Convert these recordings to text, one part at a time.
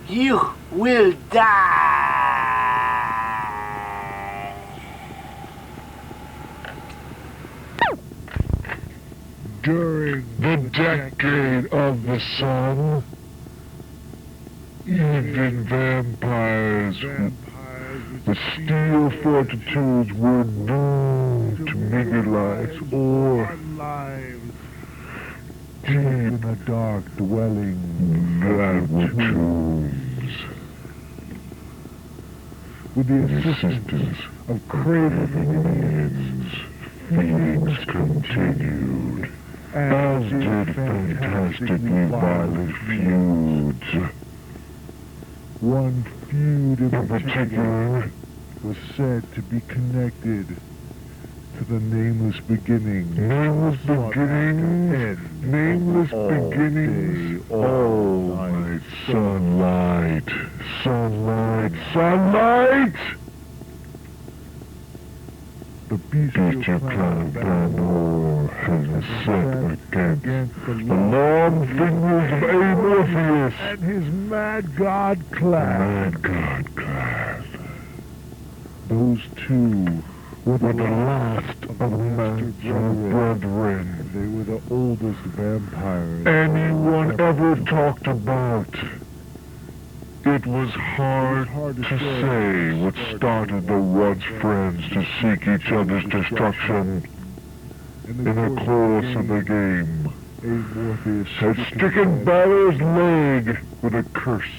You will die. During the decade of the sun, even vampires with steel fortitudes were doomed to meager lives or deep in a dark dwelling that were tombs. With the assistance of craven minions, feedings continued, as did fantastically violent feuds. One feud in particular was said to be connected to the nameless beginning. Nameless beginnings, nameless beginnings, all night sunlight, sunlight, sunlight! The bestial cloud Banor has been set against the long fingers of Amorpheus and his mad god class. Mad god class. Those two were the last of the Master Brethren. They were the oldest vampires anyone ever talked about. It was hard to say what started the once friends to seek each other's destruction. In the course of the game, Amorpheus had stricken Balor's leg with a curse.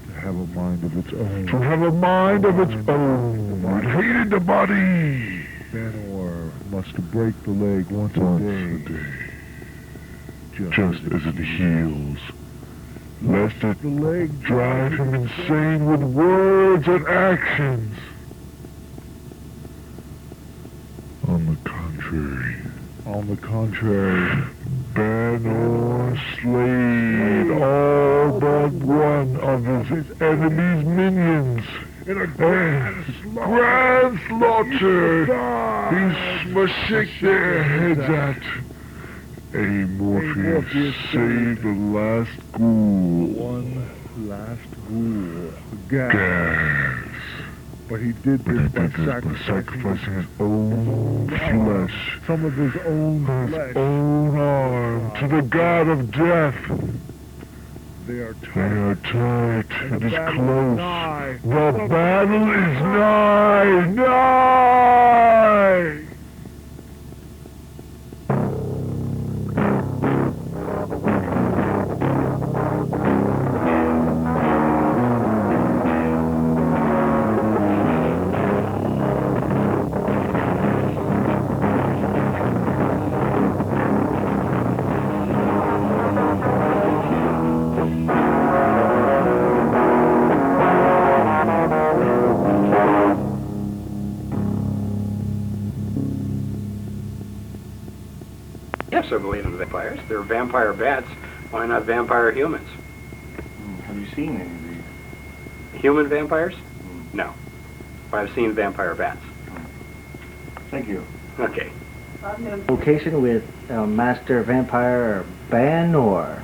To have a mind of its own. To have a mind of its own. It hated the body. Banor must break the leg once a day. Just as it heals. Lest it drive him insane with words and actions. On the contrary, Banor slayed all but one of his enemy's minions. In a grand slaughter, he must shake their heads at. Amorpheus saved the last ghoul. One last ghoul. Gas. But he did this by sacrificing his own flesh. Some of his own flesh. His own arm to the god of death. They are tight. It is close. The battle is nigh. Yes, I believe in vampires. They're vampire bats. Why not vampire humans? Have you seen any of these? Human vampires? No. But I've seen vampire bats. Thank you. Okay. Location with Master Vampire Banor.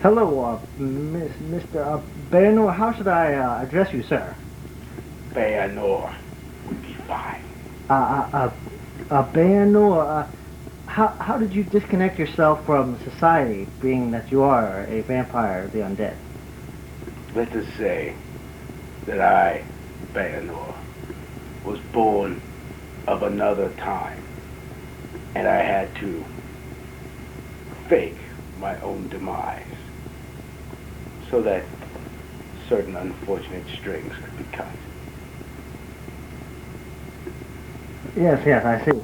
Hello, Mr. Banor. How should I address you, sir? Banor would be fine. Banor, how did you disconnect yourself from society, being that you are a vampire of the undead? Let us say that I, Banor, was born of another time, and I had to fake my own demise so that certain unfortunate strings could be cut. Yes, I see.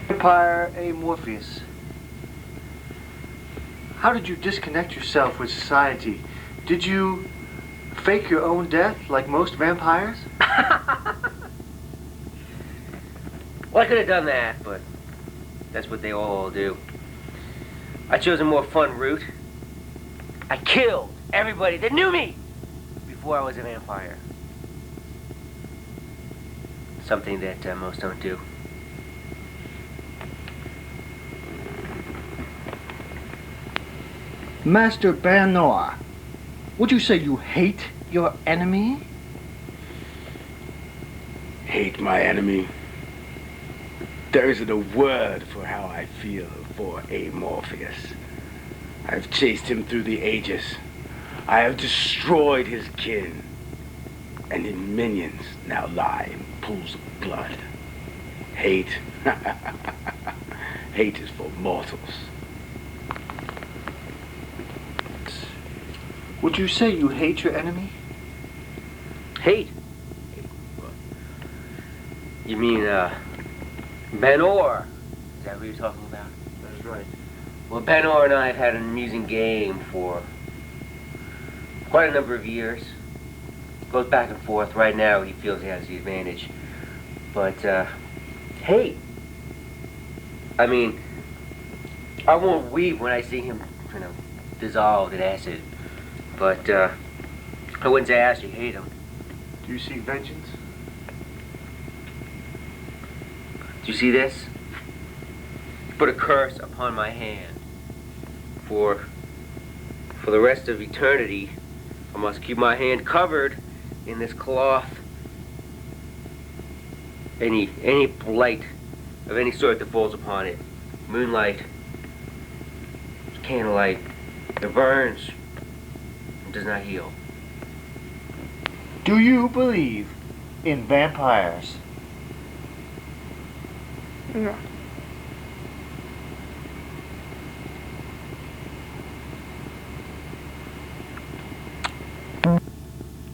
Vampire Amorpheus. How did you disconnect yourself with society? Did you fake your own death like most vampires? Well, I could have done that, but that's what they all do. I chose a more fun route. I killed everybody that knew me before I was a vampire. Something that most don't do. Master Banor, would you say you hate your enemy? Hate my enemy? There isn't a word for how I feel for Morpheus. I've chased him through the ages. I have destroyed his kin. And his minions now lie in pools of blood. Hate? Hate is for mortals. Would you say you hate your enemy? Hate? You mean, Banor? Is that what you're talking about? That's right. Well, Banor and I have had an amusing game for quite a number of years. Goes back and forth. Right now, he feels he has the advantage. But, hate. I mean, I won't weep when I see him, dissolved in acid. But, I wouldn't say I actually hate him. Do you seek vengeance? Do you see this? Put a curse upon my hand. For the rest of eternity, I must keep my hand covered in this cloth. Any blight of any sort that falls upon it, moonlight, candlelight, that burns and does not heal. Do you believe in vampires? No.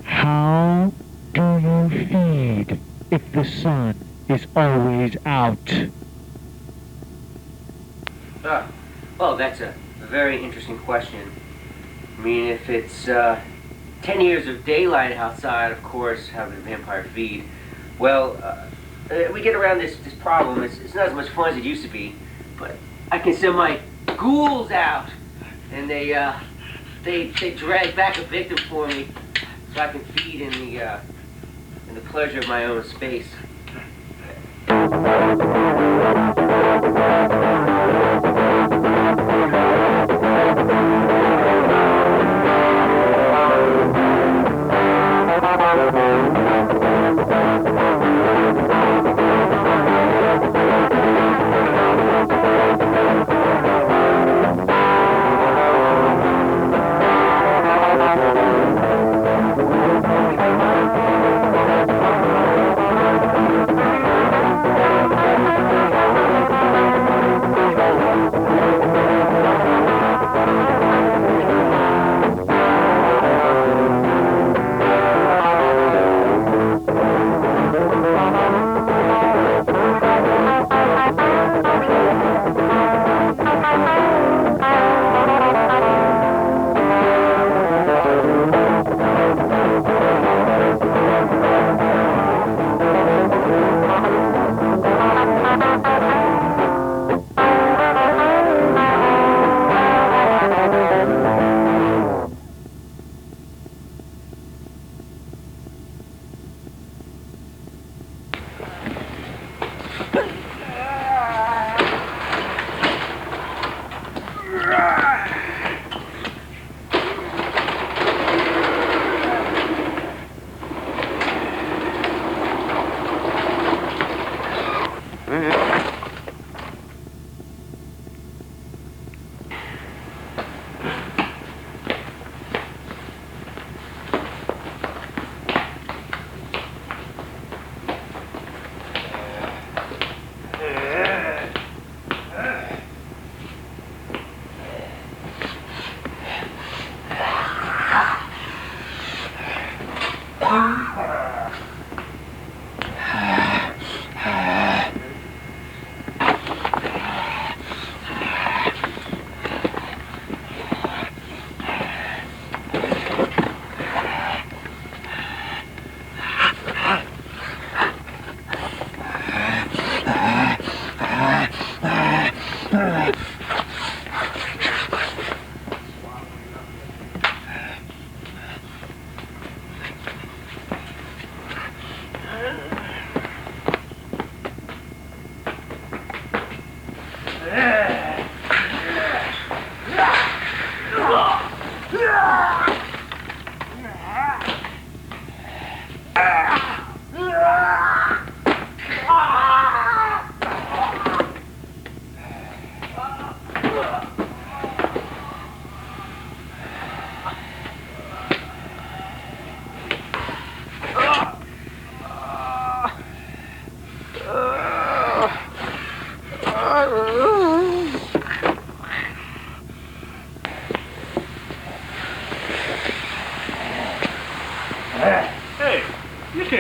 How do you feed if the sun is always out? Well, that's a very interesting question. I mean, if it's 10 years of daylight outside, of course, how does a vampire feed? Well, we get around this problem. It's not as much fun as it used to be, but I can send my ghouls out, and they drag back a victim for me, so I can feed in the pleasure of my own space.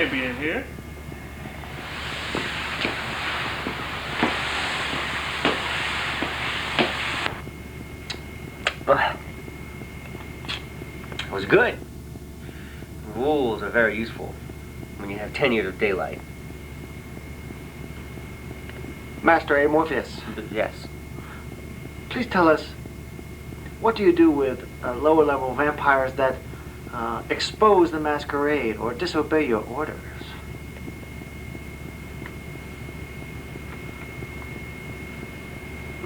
may be in here. It was good. Rules are very useful when you have 10 years of daylight. Master A. Morpheus, Yes. please tell us, what do you do with lower level vampires that expose the masquerade or disobey your orders?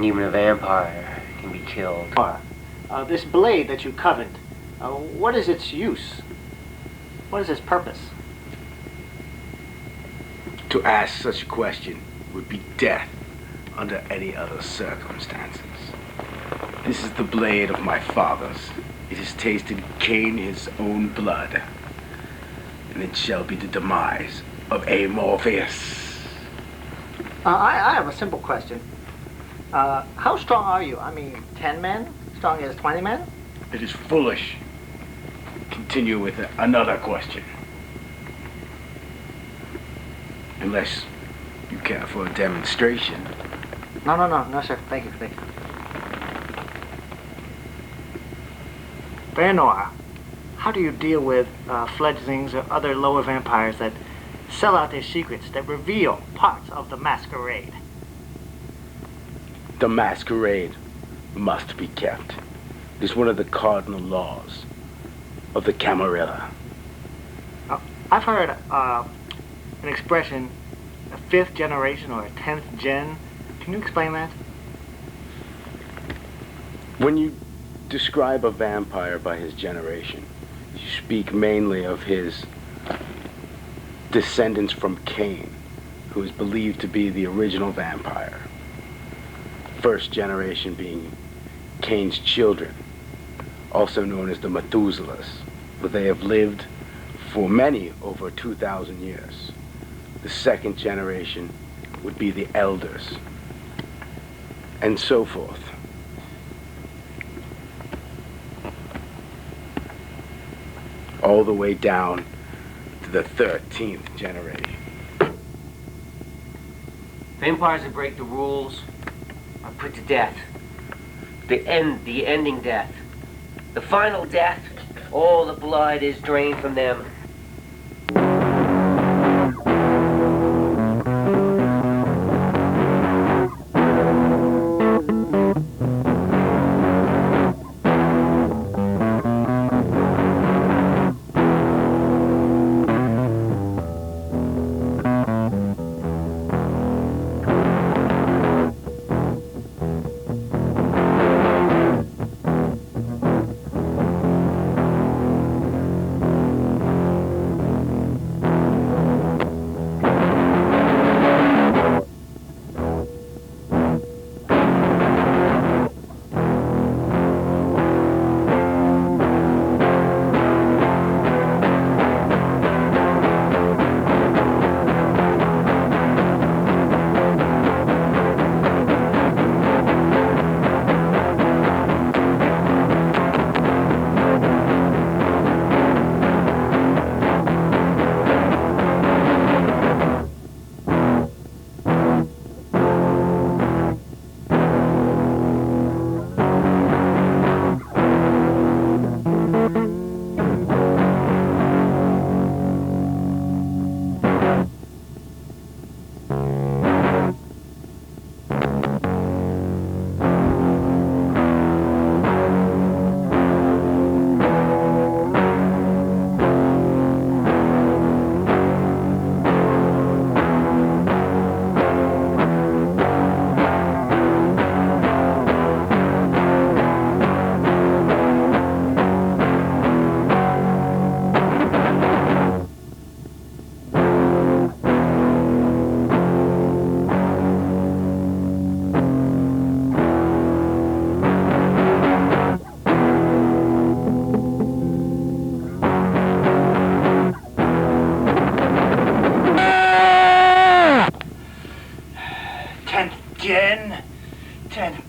Even a vampire can be killed. This blade that you covet, what is its use? What is its purpose? To ask such a question would be death under any other circumstances. This is the blade of my father's. It has tasted Cain his own blood. And it shall be the demise of A. Morpheus. I have a simple question. How strong are you? I mean, 10 men? Strong as 20 men? It is foolish. Continue with another question. Unless you care for a demonstration. No, sir. Thank you. Bayanor, how do you deal with fledglings or other lower vampires that sell out their secrets, that reveal parts of the masquerade? The masquerade must be kept. It is one of the cardinal laws of the Camarilla. I've heard an expression, a 5th generation or a 10th gen. Can you explain that? When you describe a vampire by his generation, you speak mainly of his descendants from Cain, who is believed to be the original vampire. First generation being Cain's children, also known as the Methuselahs, for they have lived for many over 2,000 years. The second generation would be the elders, and so forth. All the way down to the 13th generation. Vampires that break the rules are put to death. The ending death. The final death, all the blood is drained from them.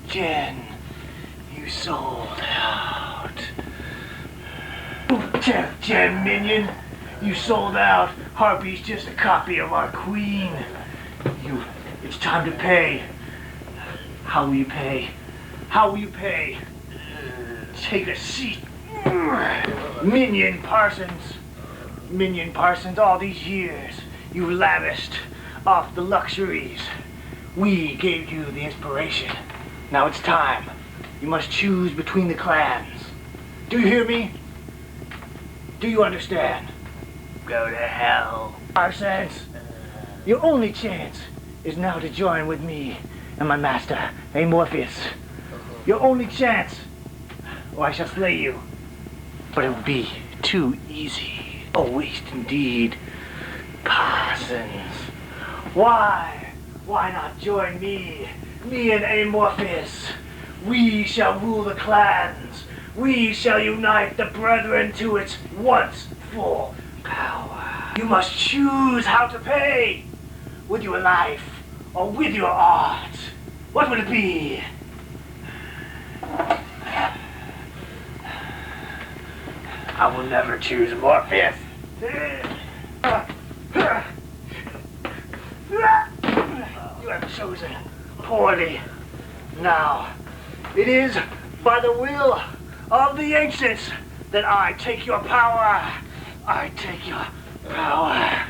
Jen, you sold out. 10th gen minion, You sold out. Harpy's just a copy of our queen. It's time to pay. How will you pay? How will you pay? Take a seat. Minion Parsons. Minion Parsons, all these years, you lavished off the luxuries. We gave you the inspiration. Now it's time. You must choose between the clans. Do you hear me? Do you understand? Go to hell. Parsons, your only chance is now to join with me and my master, Amorpheus. Your only chance, or I shall slay you. But it will be too easy. A waste indeed. Parsons, why? Why not join me? Me and Amorpheus. We shall rule the clans. We shall unite the brethren to its once full power. You must choose how to pay. With your life or with your art. What would it be? I will never choose Morpheus. You have chosen poorly. Now, it is by the will of the ancients that I take your power. I take your power.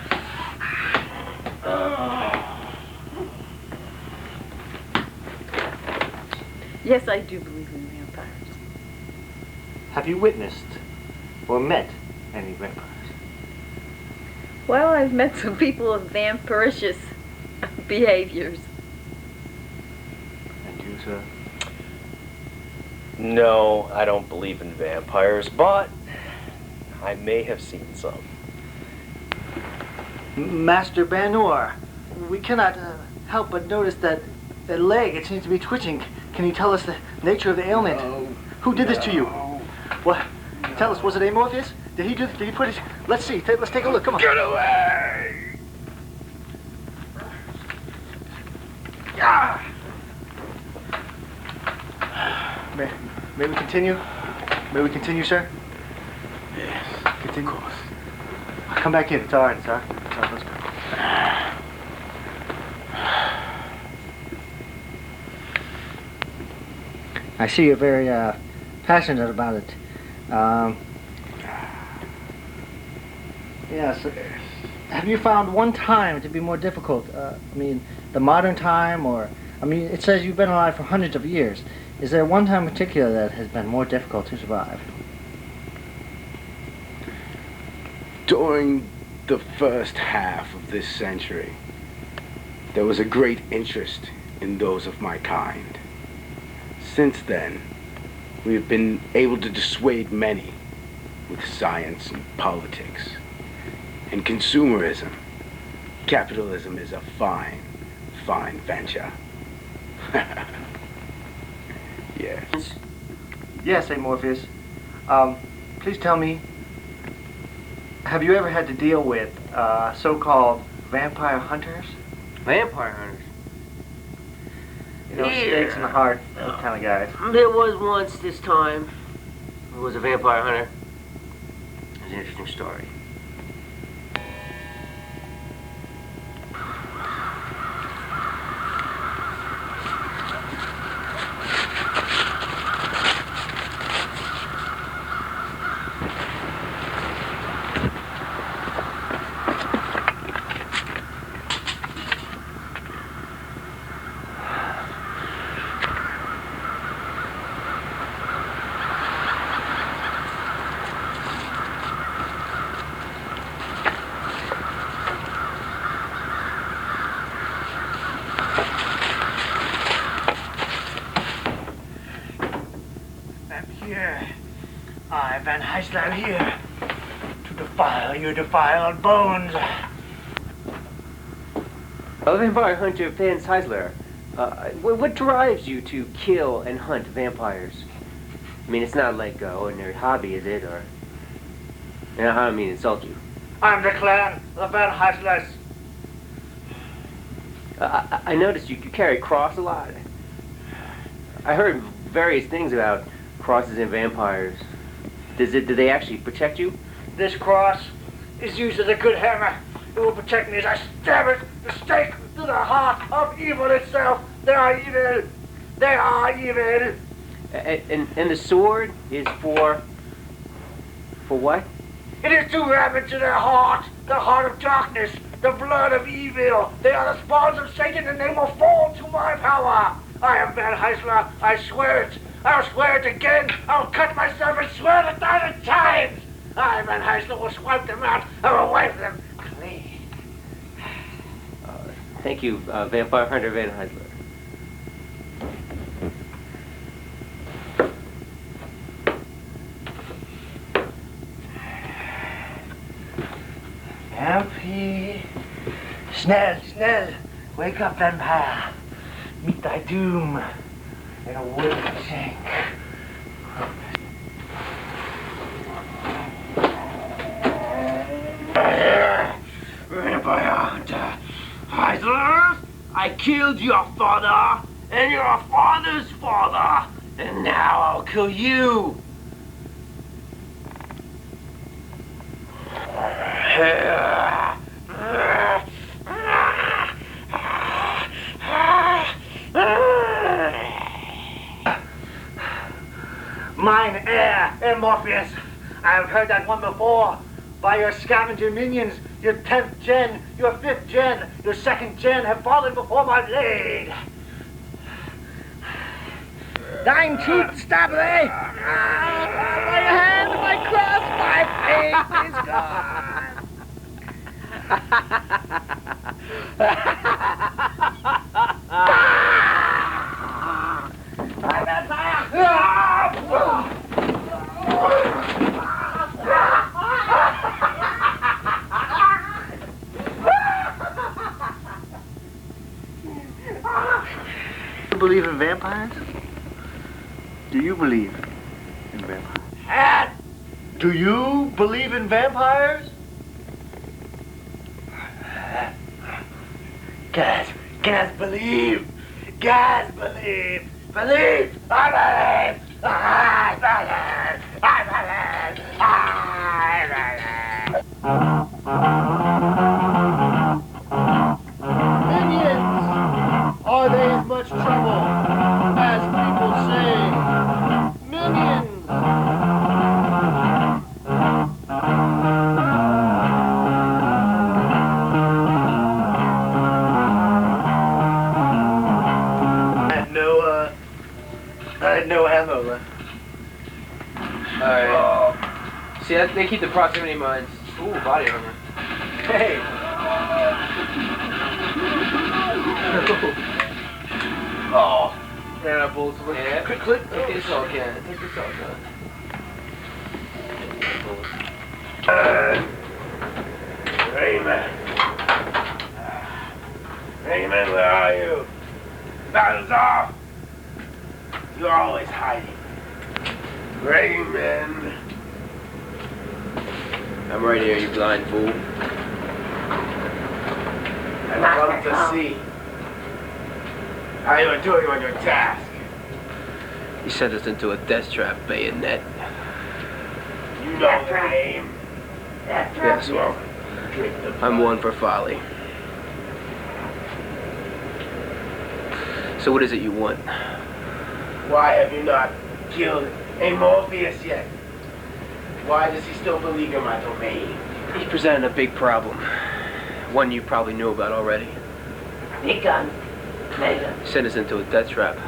Yes, I do believe in vampires. Have you witnessed or met any vampires? Well, I've met some people with vampiricious behaviors. And you, sir? No, I don't believe in vampires, but I may have seen some. Master Banor, we cannot help but notice that the leg, it seems to be twitching. Can you tell us the nature of the ailment? No. Who did this to you? What? Tell us, was it Amorpheus? Did he put his... Let's see, let's take a look, come on. Get away! May we continue? May we continue, sir? Yes, Continue. of course. Come back in, it's all right, sir. It's all right, let's go. I see you're very passionate about it. Yes. Have you found one time to be more difficult? I mean, the modern time, or I mean, it says you've been alive for hundreds of years. Is there one time in particular that has been more difficult to survive? During the first half of this century, there was a great interest in those of my kind. Since then, we have been able to dissuade many with science and politics. And consumerism. Capitalism is a fine, fine venture. Yes. Yes, Amorpheus. Please tell me, have you ever had to deal with so-called vampire hunters? Vampire hunters? You know, stakes in the heart, those kind of guys. There was once this time. There was a vampire hunter. It was an interesting story. Van Heisler here to defile your defiled bones. Vampire hunter Van Heisler, what drives you to kill and hunt vampires? I mean, it's not like an ordinary hobby, is it? Or, I don't mean to insult you. I'm the clan, the Van Heislers. I noticed you carry a cross a lot. I heard various things about crosses and vampires. Do they actually protect you? This cross, is used as a good hammer. It will protect me as I stab it, the stake, through the heart of evil itself. They are evil. They are evil. And the sword is for what? It is to ravage their heart, the heart of darkness, the blood of evil. They are the spawns of Satan, and they will fall to my power. I am Van Heisler. I swear it. I'll swear it again. I'll cut myself and swear it 1,000 times. I, Van Heisler, will swipe them out. I will wipe them clean. Thank you, Vampire Hunter Van Heisler. Happy. Schnell, schnell. Wake up, vampire. Meet thy doom in a wooden sink. Vampire Hunter Heisler, I killed your father and your father's father, and now I'll kill you. Mine heir, Morpheus. I have heard that one before. By your scavenger minions, your 10th gen, your 5th gen, your 2nd gen have fallen before my blade. Thine teeth, Stabby! My hand, my cross, my faith is gone! I'm on fire! You believe in vampires? Do you believe in vampires? Do you believe in vampires? Guys, believe! Guys, believe! Believe! I believe! I believe! I believe! I believe! Minions! Are they as much trouble as people say? Minions! I had no ammo left. Alright. See, they keep the proximity mines. Ooh, body armor. Hey! Oh! Ran out of bullets. Yeah. Click. Take this all can. Take this all can. Raymond. Raymond, where are you? Battle's off. You're always hiding. Raymond. I'm right here, you blind fool. I've come to see how you are doing on your task. You sent us into a death trap, bayonet. You know the name. Yes, well, I'm one for folly. So what is it you want? Why have you not killed a Morpheus yet? Why does he still believe in my domain? He presented a big problem. One you probably knew about already. Big gun. Later. Sent us into a death trap.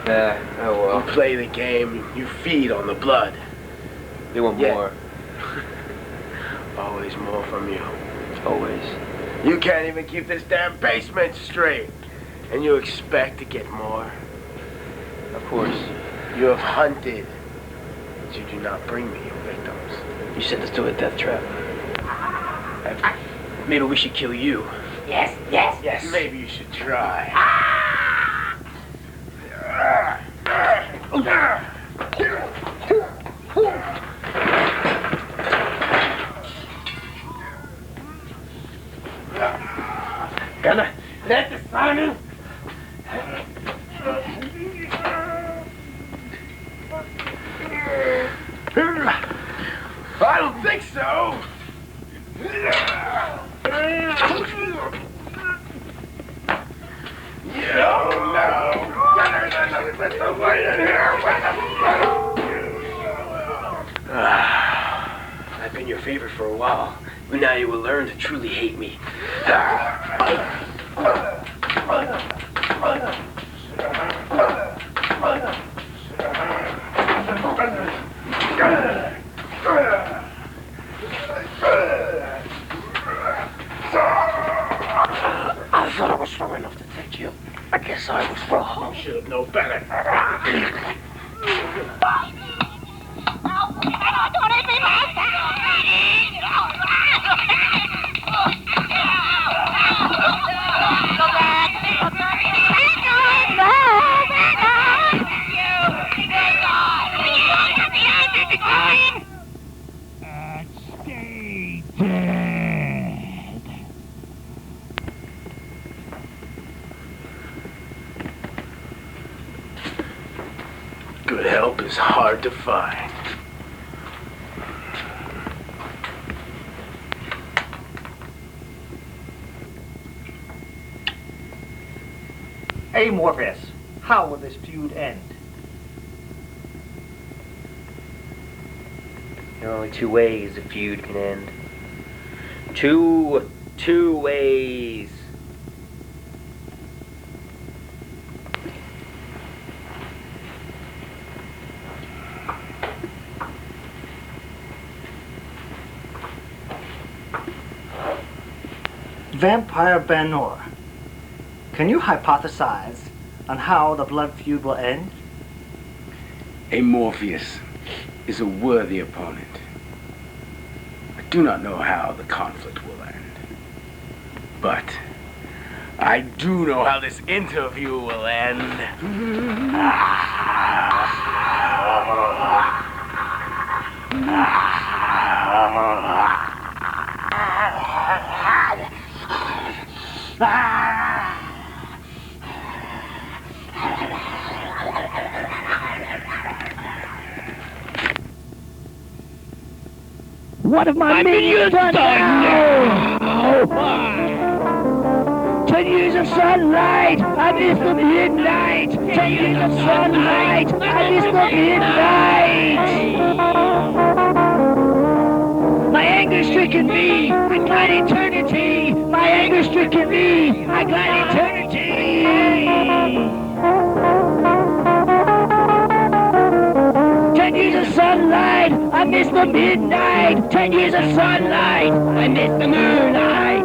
Oh well. You play the game, you feed on the blood. They want more. Always more from you. Always. You can't even keep this damn basement straight. And you expect to get more. Of course. You have hunted, but you do not bring me your victims. You sent us to a death trap. Maybe we should kill you. Yes. Maybe you should try. Gonna let the sun. I don't think so. I've been your favorite for a while, but now you will learn to truly hate me. I thought I was strong enough to take you. I guess I was wrong. You should have known better. Stay dead. Good help is hard to find. Amorphous, how will this feud end? There are only two ways a feud can end. Two ways. Vampire Banor, can you hypothesize on how the blood feud will end? Morpheus is a worthy opponent. I do not know how the conflict will end, but I do know how this interview will end. What have my minions done now? 10 years of sunlight, I miss the midnight. 10 years of sunlight, I miss the midnight. My anger-stricken me, I glide eternity. My anger-stricken me, I glide eternity. 10 years of sunlight, I miss the midnight. 10 years of sunlight, I miss the moonlight.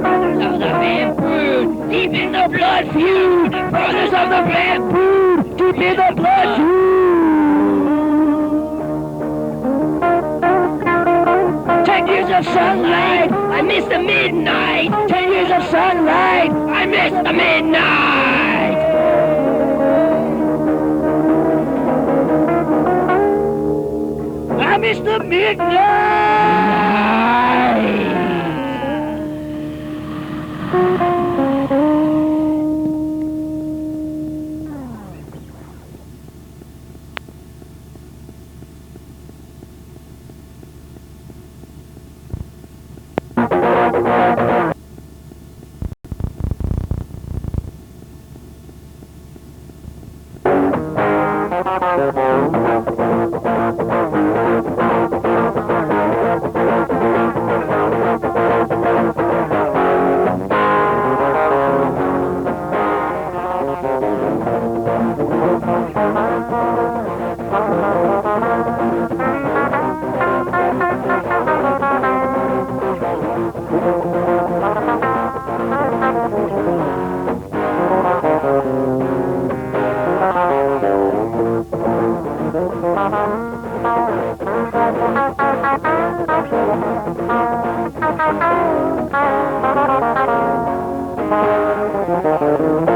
Brothers of the vamp brood, deep in the blood feud. Brothers of the vamp brood, deep in the blood feud. 10 years of sunlight, I miss the midnight. 10 years of sunlight, I miss the midnight. I miss the midnight! Thank you.